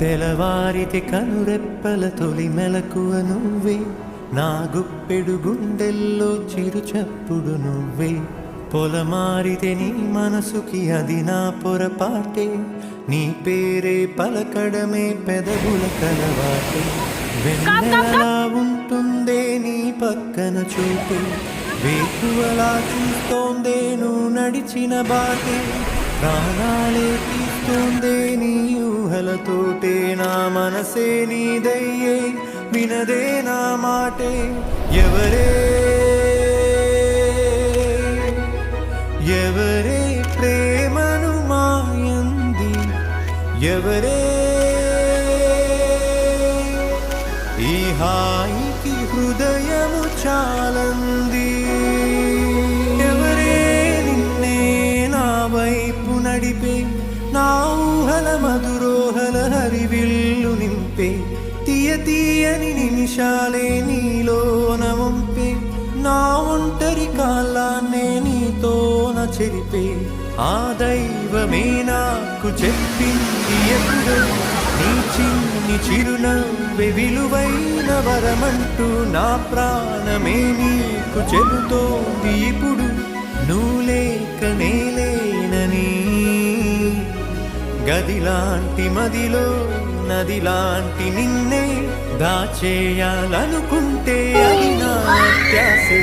తెలవారితే కనురెప్పల తొలి మెలకువ నువ్వే, నా గుప్పెడు గుండెల్లో చిరు చప్పుడు నువ్వే. పొలమారితే నీ మనసుకి అది నా పొరపాటే, నీ పేరే పలకడమే పెదవుల కలవాటే. వెన్నెలలా ఉంటుందే నీ పక్కన చూపే, వేకువలా చూస్తోందే నువ్వు నడిచిన బాటే. ప్రాణాలే తీస్తోందే నీ ఊహలతోటే, నా మనసే నీదయ్యే వినదే నా మాటే. ఎవరే ఎవరే ప్రేమను మాయంది, ఎవరే ఈ హాయికి హృదయము చాలంది. ఎవరే నిన్నే నా వైపు నడిపే, నా ఊహల మధురోహల హరివిల్లు నింపే. తీయ తీయని నిమిషాలే నీలోన వంపే, నా ఒంటరి కాలాన్నే నీతోన చెరిపే. ఆ దైవమే నాకు చెప్పింది ఎప్పుడు, నీ చిన్ని చిరునవ్వే విలువైన వరమంటూ. నా ప్రాణమే నీకు చెబుతోంది ఇప్పుడు, నువ్వు లేక నేలేనని. గదిలాంటి మదిలో నదిలాంటి నిన్నే దాచేయాలనుకుంటే అది నా అత్యాసే.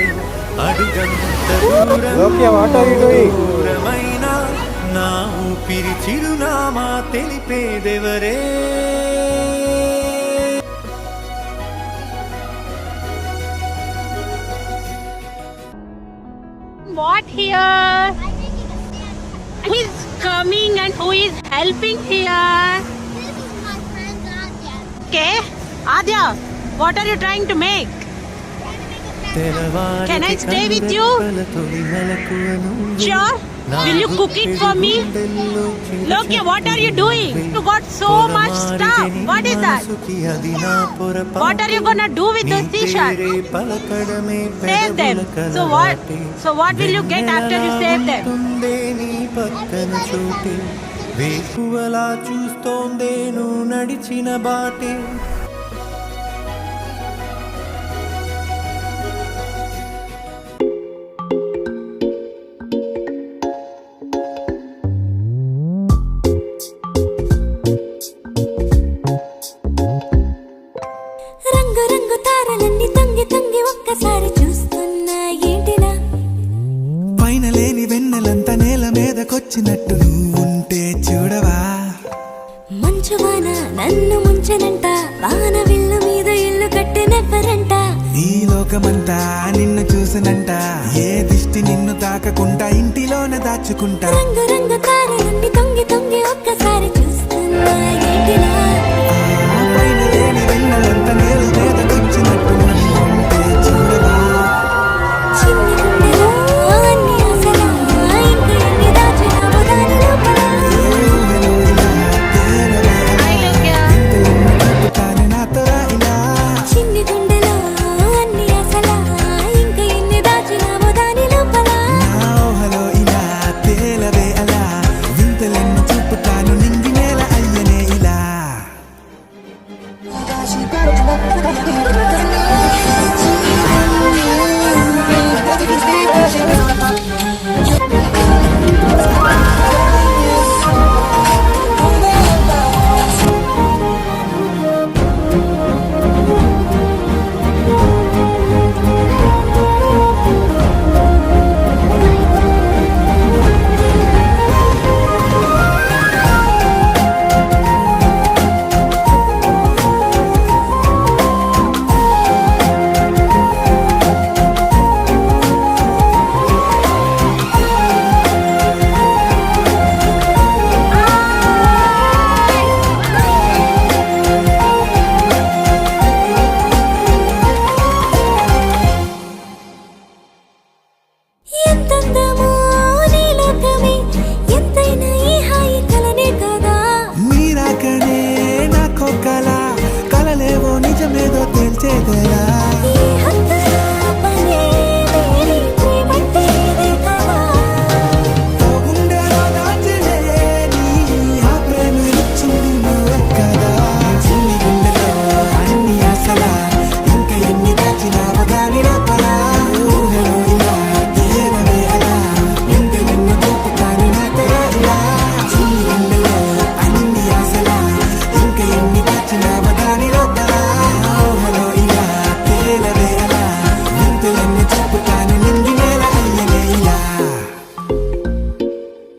అడుగంత దూరమైన నా ఊపిరి చిరునామా తెలిపేదెవరే. What here? He's coming and who is helping here? Okay, Adya, what are you trying to make? Can I stay with you? Sure. Will you cook it for me? Look, what are you doing? You got so much stuff. What is that? What are you gonna do with those t-shirts? Save them. So what will you get after you save them? వేకువలా చూస్తోందే నువ్వు నడిచిన బాటే. రంగు రంగు తారలన్నీ తొంగి తొంగి ఒక్కసారి చూస్తున్నా ఏంటిలా, పైన లేని వెన్నెలంతా నేల మీదకొచ్చినట్టు నువ్వుంటే చూడవా. మంచువాన నన్ను ముంచనంట, వాన విల్లు మీద ఇల్లు కట్టినెవ్వరంట. ఈ లోకమంతా నిన్ను చూసినంట, ఏ దిష్టి నిన్ను తాకకుండా ఇంటిలోన దాచుకుంటా. రంగు రంగు తారలన్నీ తొంగి తొంగి ఒక్కసారి చూస్తున్నా ఏంటిలా, పైన లేని వెన్నెలంతా నేల మీదకొచ్చినట్టు నువ్వుంటే చూడవా. చిన్ని గుండెలో అన్ని ఆశలా, ఇంకా ఎన్ని దాచినావో దాని లోపల. చిన్ని గుండెలో అన్ని ఆశలా, ఇంకా ఎన్ని దాచినావో దాని లోపల. నా ఊహలో ఇలా తేలవే అలా, వింతలెన్ను చూపుతాను నింగి నేల అయ్యనే ఇలా.